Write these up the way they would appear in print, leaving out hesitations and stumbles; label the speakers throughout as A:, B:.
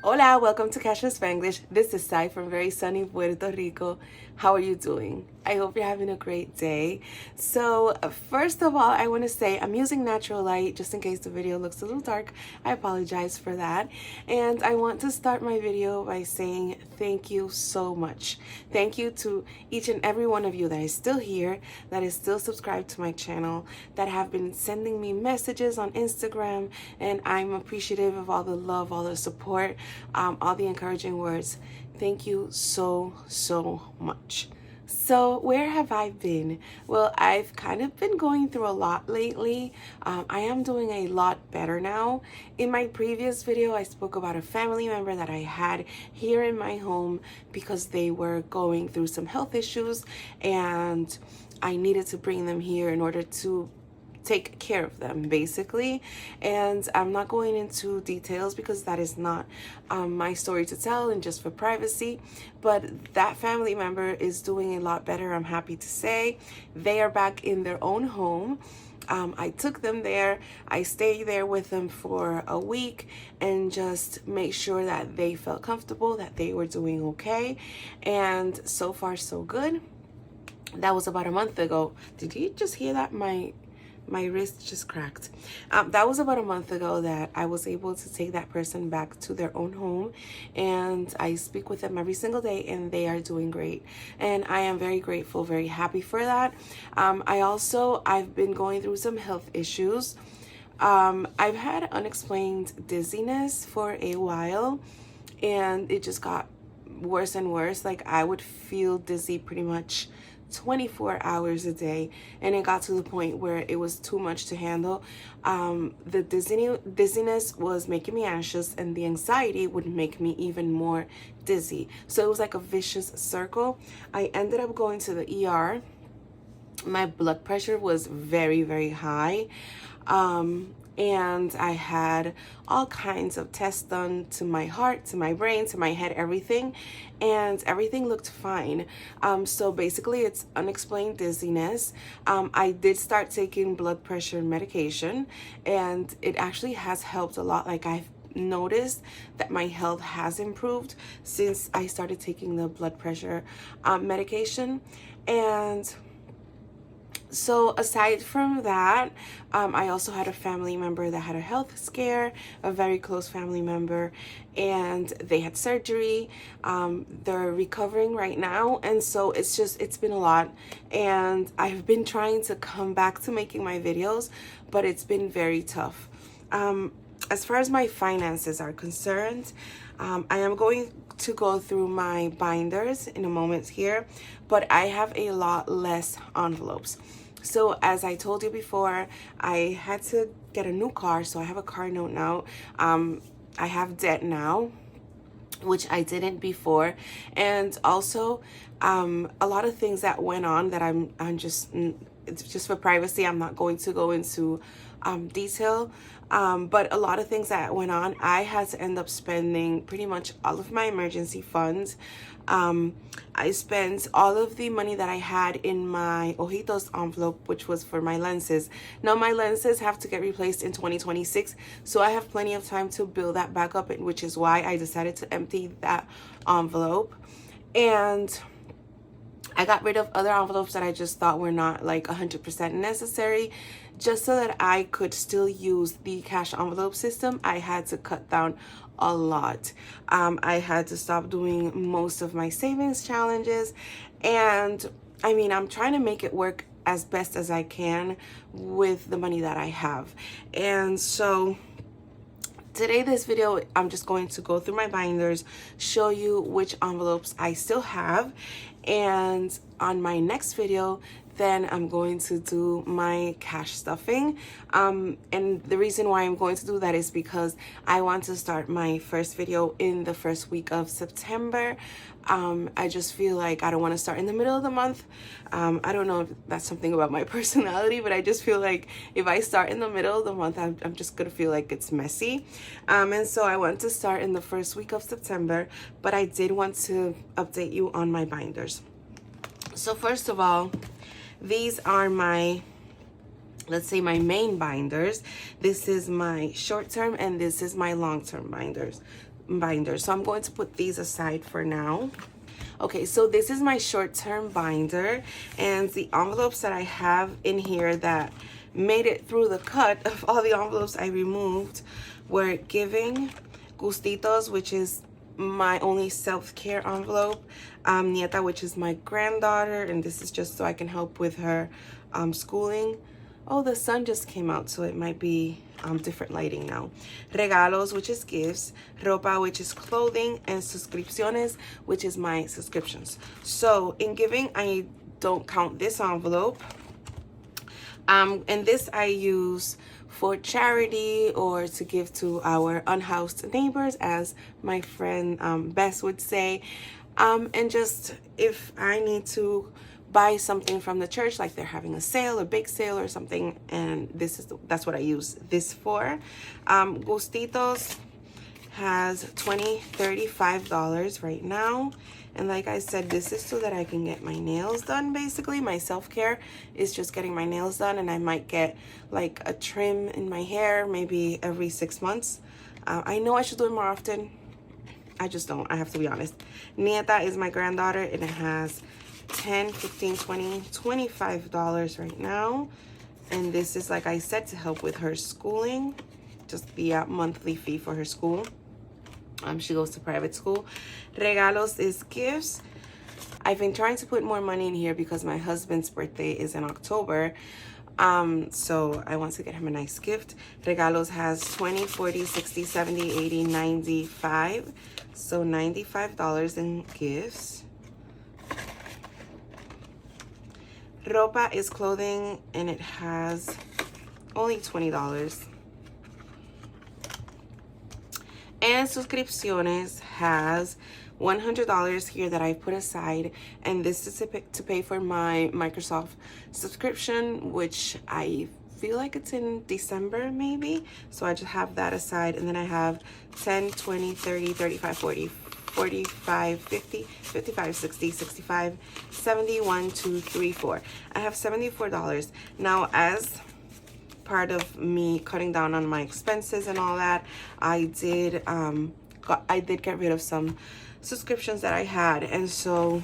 A: Hola, welcome to Cash in Spanglish. This is Sai from very sunny Puerto Rico. How are you doing? I hope you're having a great day. So first of all, I want to say I'm using natural light just in case the video looks a little dark. I apologize for that. And I want to start my video by saying thank you so much. Thank you to each and every one of you that is still here, that is still subscribed to my channel, that have been sending me messages on Instagram, and I'm appreciative of all the love, all the support, all the encouraging words. Thank you so much. So where have I been? Well, I've kind of been going through a lot lately. I am doing a lot better now. In my previous video, I spoke about a family member that I had here in my home because they were going through some health issues and I needed to bring them here in order to take care of them, basically. And I'm not going into details because that is not my story to tell and just for privacy, but that family member is doing a lot better, I'm happy to say. They are back in their own home. I took them there. I stayed there with them for a week and just make sure that they felt comfortable, that they were doing okay. And so far so good. That was about a month ago. Did you just hear that? My wrist just cracked. That was about a month ago that I was able to take that person back to their own home, and I speak with them every single day and they are doing great, and I am very grateful, very happy for that. I've been going through some health issues. I've had unexplained dizziness for a while, and it just got worse and worse. Like, I would feel dizzy pretty much 24 hours a day, and it got to the point where it was too much to handle. The dizziness was making me anxious, and the anxiety would make me even more dizzy. So it was like a vicious circle. I ended up going to the ER. My blood pressure was very high. And I had all kinds of tests done to my heart, to my brain, to my head, everything, and everything looked fine. So basically it's unexplained dizziness. I did start taking blood pressure medication, and it actually has helped a lot. Like, I've noticed that my health has improved since I started taking the blood pressure medication. And so aside from that, I also had a family member that had a health scare, a very close family member, and they had surgery. They're recovering right now, and so it's been a lot, and I've been trying to come back to making my videos, but it's been very tough. As far as my finances are concerned, I am going to go through my binders in a moment here, but I have a lot less envelopes. So as I told you before, I had to get a new car, so I have a car note now. I have debt now, which I didn't before, and also a lot of things that went on that it's just for privacy. I'm not going to go into detail, but a lot of things that went on, I had to end up spending pretty much all of my emergency funds. I spent all of the money that I had in my Ojitos envelope, which was for my lenses. Now my lenses have to get replaced in 2026, so I have plenty of time to build that back up, which is why I decided to empty that envelope. And I got rid of other envelopes that I just thought were not like 100% necessary, just so that I could still use the cash envelope system. I had to cut down a lot. I had to stop doing most of my savings challenges, and I mean, I'm trying to make it work as best as I can with the money that I have. And so today, this video, I'm just going to go through my binders, show you which envelopes I still have, and on my next video, then I'm going to do my cash stuffing. And the reason why I'm going to do that is because I want to start my first video in the first week of September. I just feel like I don't want to start in the middle of the month. I don't know if that's something about my personality, but I just feel like if I start in the middle of the month, I'm just gonna feel like it's messy. And so I want to start in the first week of September, but I did want to update you on my binders. So first of all, these are my, let's say, my main binders. This is my short-term and this is my long-term binders. binder. So I'm going to put these aside for now. Okay, so this is my short-term binder, and the envelopes that I have in here that made it through the cut of all the envelopes I removed were Giving, Gustitos, which is my only self-care envelope, Nieta, which is my granddaughter, and this is just so I can help with her schooling. Oh, the sun just came out, so it might be different lighting now. Regalos, which is gifts. Ropa, which is clothing. And suscripciones, which is my subscriptions. So in Giving, I don't count this envelope. And this I use for charity or to give to our unhoused neighbors, as my friend Bess would say. And just if I need to buy something from the church, like they're having a sale, a big sale or something, and that's what I use this for. Gustitos has $20, $35 right now, and like I said, this is so that I can get my nails done. Basically, my self-care is just getting my nails done, and I might get like a trim in my hair maybe every 6 months. I know I should do it more often. I just don't. I have to be honest. Nieta is my granddaughter, and it has $10, $15, $20, $25 right now, and this is, like I said, to help with her schooling, just the monthly fee for her school. She goes to private school. Regalos is gifts. I've been trying to put more money in here because my husband's birthday is in October, so I want to get him a nice gift. Regalos has 20, 40, 60, 70, 80, 95, so $95 in gifts. Ropa is clothing, and it has only $20. And suscripciones has $100 here that I put aside, and this is to pay for my Microsoft subscription, which I feel like it's in December maybe. So I just have that aside, and then I have 10, 20, 30, 35, 40, 45, 50, 55, 60, 65, 70, 1, 2, 3, 4. I have $74. Now, as part of me cutting down on my expenses and all that, I did get rid of some subscriptions that I had, and so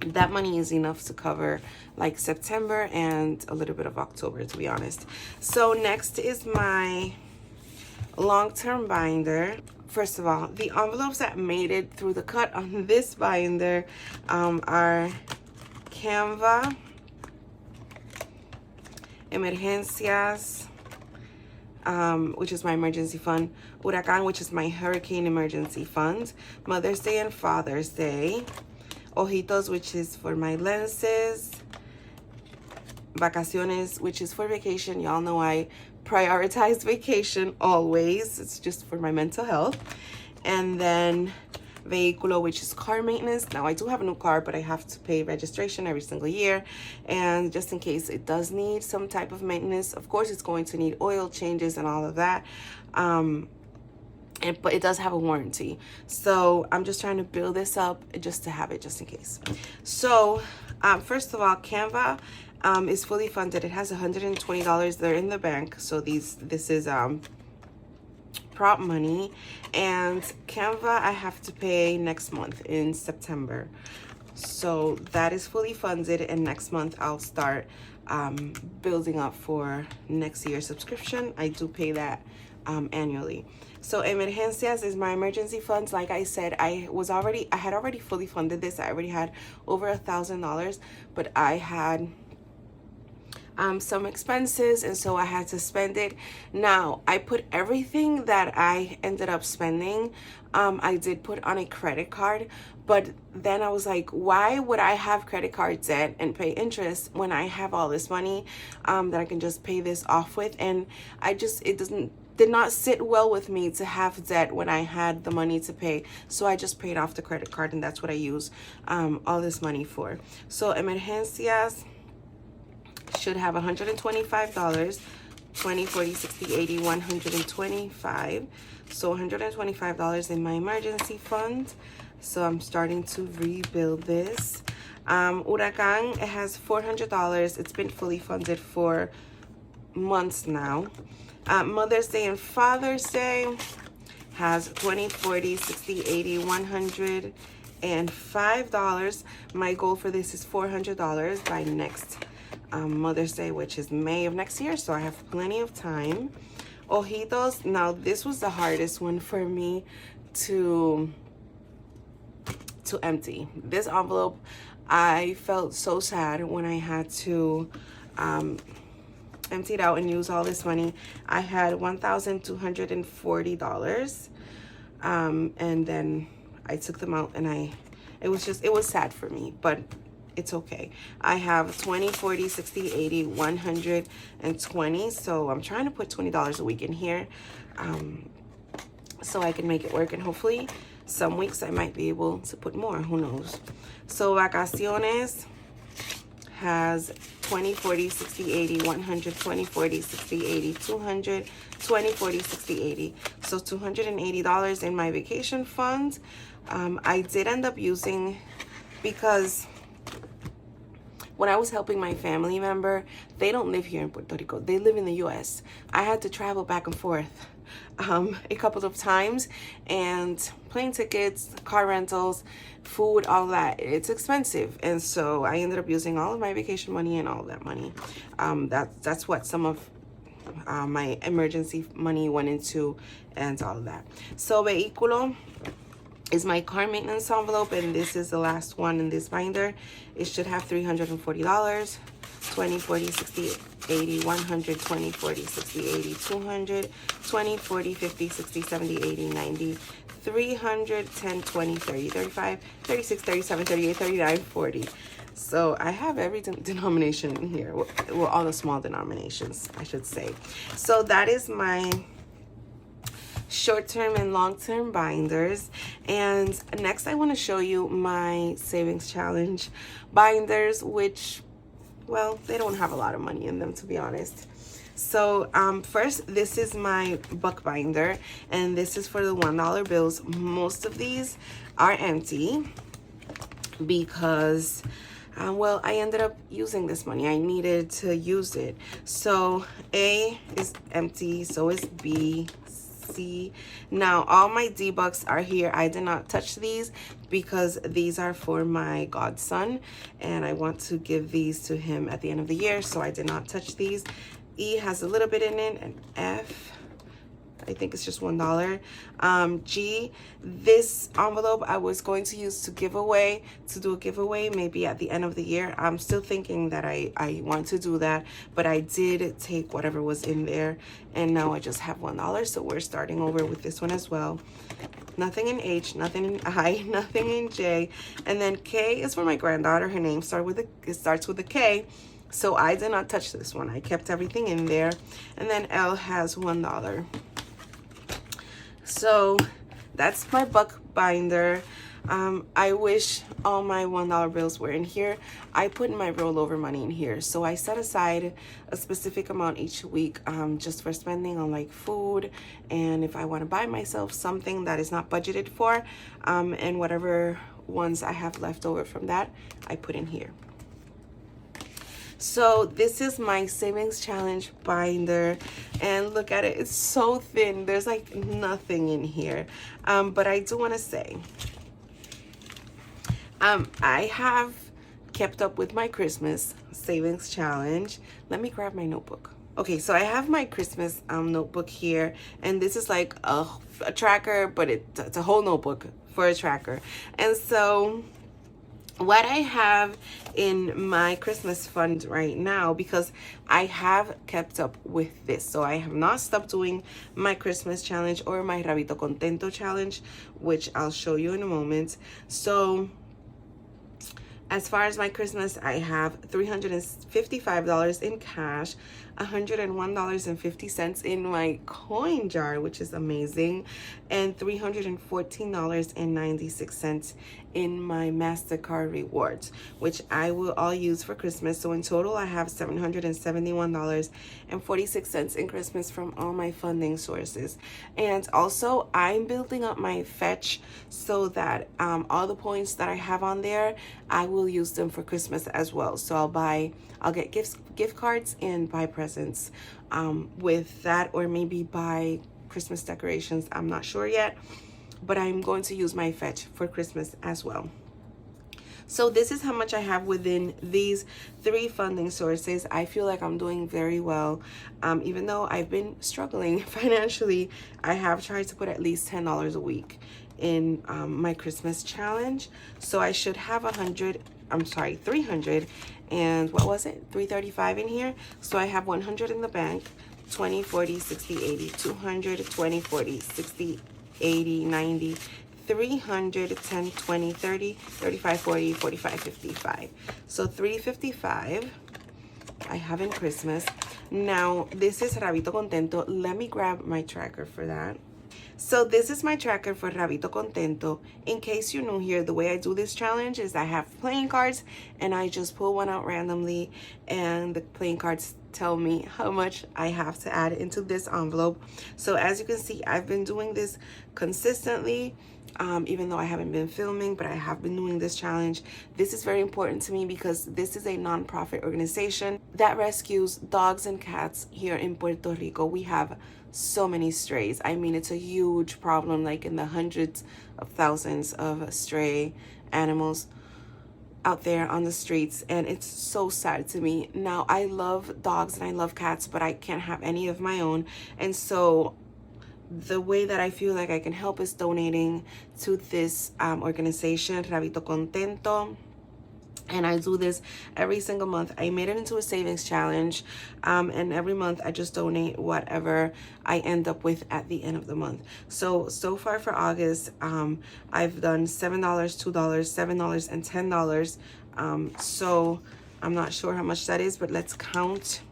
A: that money is enough to cover like September and a little bit of October, to be honest. So next is my long-term binder. First of all, the envelopes that made it through the cut on this binder are Canva, Emergencias, which is my emergency fund, Huracan, which is my hurricane emergency fund, Mother's Day and Father's Day, Ojitos, which is for my lenses, Vacaciones, which is for vacation. Y'all know I prioritize vacation always. It's just for my mental health. And then Vehículo, which is car maintenance. Now I do have a new car, but I have to pay registration every single year, and just in case it does need some type of maintenance, of course it's going to need oil changes and all of that, but it does have a warranty, so I'm just trying to build this up just to have it just in case. So first of all, Canva is fully funded. It has $120 there in the bank, so this is prop money. And Canva I have to pay next month in September, so that is fully funded, and next month I'll start building up for next year's subscription. I do pay that annually. So Emergencias is my emergency funds. Like I said, I had already fully funded this. I already had over $1,000, but I had some expenses, and so I had to spend it. Now I put everything that I ended up spending, I did put on a credit card, but then I was like, why would I have credit card debt and pay interest when I have all this money that I can just pay this off with? And it did not sit well with me to have debt when I had the money to pay, so I just paid off the credit card, and that's what I use all this money for. So Emergencias should have $125, 20, 40, 60, 80, 125. So $125 in my emergency fund. So I'm starting to rebuild this. Huracan, it has $400. It's been fully funded for months now. Mother's Day and Father's Day has 20, 40, 60, 80, 100, and $5. My goal for this is $400 by next Mother's Day, which is May of next year, so I have plenty of time. Ojitos, now this was the hardest one for me to empty. This envelope, I felt so sad when I had to empty it out and use all this money. I had $1,240, and then I took them out, and it was sad for me, but it's okay. I have 20, 40, 60, 80, 120. So I'm trying to put $20 a week in here, so I can make it work. And hopefully some weeks I might be able to put more, who knows. So Vacaciones has 20, 40, 60, 80, 100, 20, 40, 60, 80, 200, 20, 40, 60, 80. So $280 in my vacation fund. I did end up using, because when I was helping my family member, they don't live here in Puerto Rico. They live in the US. I had to travel back and forth a couple of times, and plane tickets, car rentals, food, all that, it's expensive. And so I ended up using all of my vacation money and all of that money. That's what some of my emergency money went into, and all of that. So Vehículo is my car maintenance envelope, and this is the last one in this binder. It should have $340, 20, 40, 60, 80, 100, 20, 40, 60, 80, 200, 20, 40, 50, 60, 70, 80, 90, 300, 10, 20, 30, 35, 36, 37, 38, 39, 40. So I have every denomination in here. Well, all the small denominations, I should say. So that is my short-term and long-term binders. And next I want to show you my savings challenge binders, which, well, they don't have a lot of money in them, to be honest. So first, this is my buck binder, and this is for the $1 bills. Most of these are empty because well, I ended up using this money. I needed to use it. So A is empty, so is B, C. Now all my D-Bucks are here. I did not touch these because these are for my godson, and I want to give these to him at the end of the year, so I did not touch these. E has a little bit in it, and F, I think it's just $1. G, this envelope I was going to use to do a giveaway maybe at the end of the year. I'm still thinking that I want to do that, but I did take whatever was in there, and now I just have $1, so we're starting over with this one as well. Nothing in H, nothing in I, nothing in J, and then K is for my granddaughter. Her name starts with a K, so I did not touch this one. I kept everything in there. And then L has $1. So that's my buck binder. I wish all my $1 bills were in here. I put my rollover money in here. So I set aside a specific amount each week just for spending on like food, and if I want to buy myself something that is not budgeted for, and whatever ones I have left over from that, I put in here. So this is my savings challenge binder, and look at it, it's so thin. There's like nothing in here. But I do want to say, I have kept up with my Christmas savings challenge. Let me grab my notebook. Okay, so I have my Christmas notebook here, and this is like a tracker, but it's a whole notebook for a tracker. And so what I have in my Christmas fund right now, because I have kept up with this, so I have not stopped doing my Christmas challenge or my Rabito Contento challenge, which I'll show you in a moment. So as far as my Christmas, I have $355 in cash, $101.50 in my coin jar, which is amazing, and $314.96 in my MasterCard rewards, which I will all use for Christmas. So in total, I have $771.46 in Christmas from all my funding sources. And also, I'm building up my fetch so that all the points that I have on there, I will use them for Christmas as well. So I'll get gift cards and buy presents with that, or maybe buy Christmas decorations. I'm not sure yet, but I'm going to use my fetch for Christmas as well. So this is how much I have within these 3 funding sources. I feel like I'm doing very well. Even though I've been struggling financially, I have tried to put at least $10 a week in my Christmas challenge. So I should have 300 and what was it? 335 in here. So I have 100 in the bank, 20, 40, 60, 80, 200, 20, 40, 60, 80, 90, 300, 10, 20, 30, 35, 40, 45, 55. So 355 I have in Christmas. Now, this is Rabito Contento. Let me grab my tracker for that. So this is my tracker for Rabito Contento. In case you're new here, the way I do this challenge is I have playing cards and I just pull one out randomly, and the playing cards tell me how much I have to add into this envelope. So as you can see, I've been doing this consistently, even though I haven't been filming, but I have been doing this challenge. This is very important to me because this is a non-profit organization that rescues dogs and cats here in Puerto Rico. We have so many strays. I mean, it's a huge problem, like in the hundreds of thousands of stray animals out there on the streets, and it's so sad to me. Now, I love dogs and I love cats, but I can't have any of my own, and so the way that I feel like I can help is donating to this organization, Rabito Contento. And I do this every single month. I made it into a savings challenge, and every month I just donate whatever I end up with at the end of the month. So far for August, I've done $7, $2, $7, and $10. So I'm not sure how much that is, but let's count.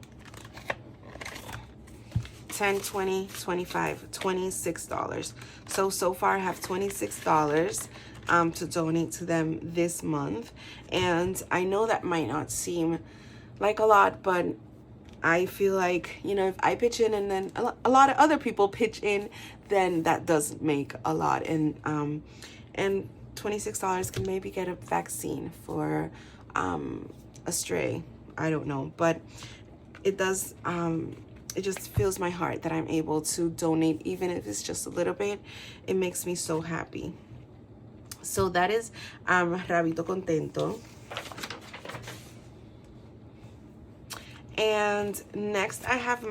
A: 10, 20, 25, $26. So far I have $26 to donate to them this month. And I know that might not seem like a lot, but I feel like, you know, if I pitch in and then a lot of other people pitch in, then that does make a lot. And $26 can maybe get a vaccine for a stray. I don't know, but it does, it just fills my heart that I'm able to donate, even if it's just a little bit. It makes me so happy. So that is Rabito Contento. And next I have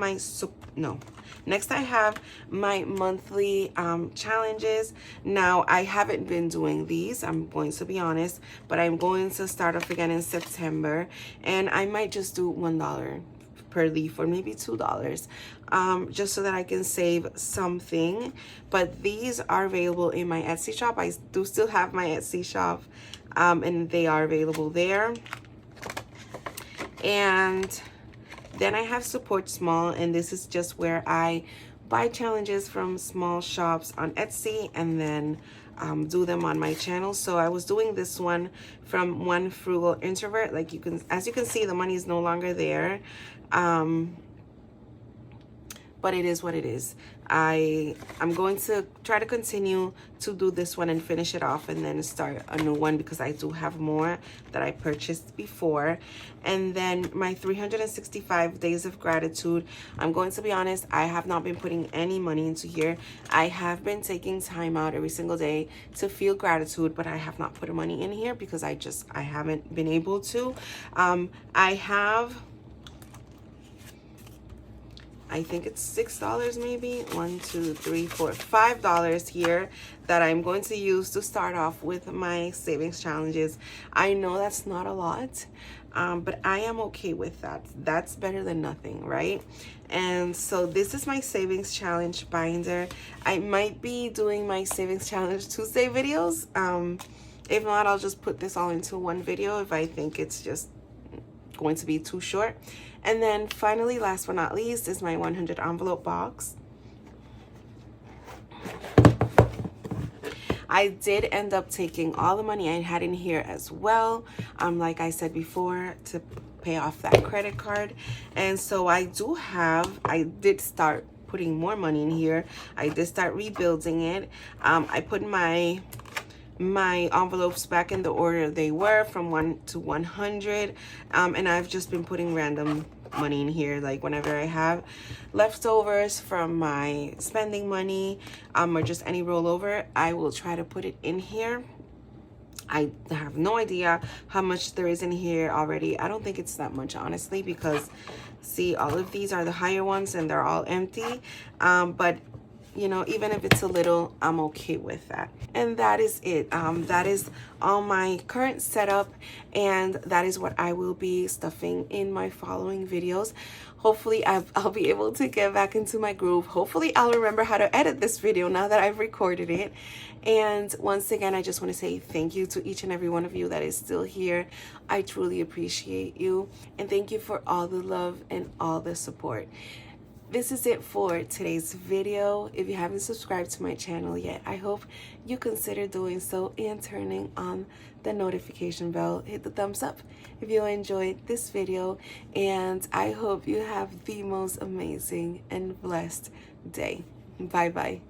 A: my monthly challenges. Now, I haven't been doing these, I'm going to be honest, but I'm going to start off again in September, and I might just do $1 per leaf, or maybe $2, just so that I can save something. But these are available in my Etsy shop. I do still have my Etsy shop, and they are available there. And then I have Support Small, and this is just where I buy challenges from small shops on Etsy and then do them on my channel. So I was doing this one from One Frugal Introvert. Like as you can see, the money is no longer there. But it is what it is. I'm going to try to continue to do this one and finish it off, and then start a new one because I do have more that I purchased before. And then my 365 days of gratitude. I'm going to be honest, I have not been putting any money into here. I have been taking time out every single day to feel gratitude, but I have not put money in here because I haven't been able to. I think it's $6 maybe, $5 here that I'm going to use to start off with my savings challenges. I know that's not a lot, but I am okay with that. That's better than nothing, right? And so this is my savings challenge binder. I might be doing my savings challenge Tuesday videos. If not, I'll just put this all into one video if I think it's just going to be too short. And then finally, last but not least, is my 100 envelope box. I did end up taking all the money I had in here as well, like I said before, to pay off that credit card. And so I did start putting more money in here. I did start rebuilding it. I put my envelopes back in the order they were, from 1 to 100, and I've just been putting random money in here. Like whenever I have leftovers from my spending money, or just any rollover, I will try to put it in here. I have no idea how much there is in here already. I don't think it's that much, honestly, because see, all of these are the higher ones and they're all empty. But you know, even if it's a little, I'm okay with that. And that is it. That is all my current setup, and that is what I will be stuffing in my following videos. Hopefully I'll be able to get back into my groove. Hopefully I'll remember how to edit this video now that I've recorded it. And once again, I just want to say thank you to each and every one of you that is still here. I truly appreciate you, and thank you for all the love and all the support. This is it for today's video. If you haven't subscribed to my channel yet, I hope you consider doing so and turning on the notification bell. Hit the thumbs up if you enjoyed this video, and I hope you have the most amazing and blessed day. Bye bye.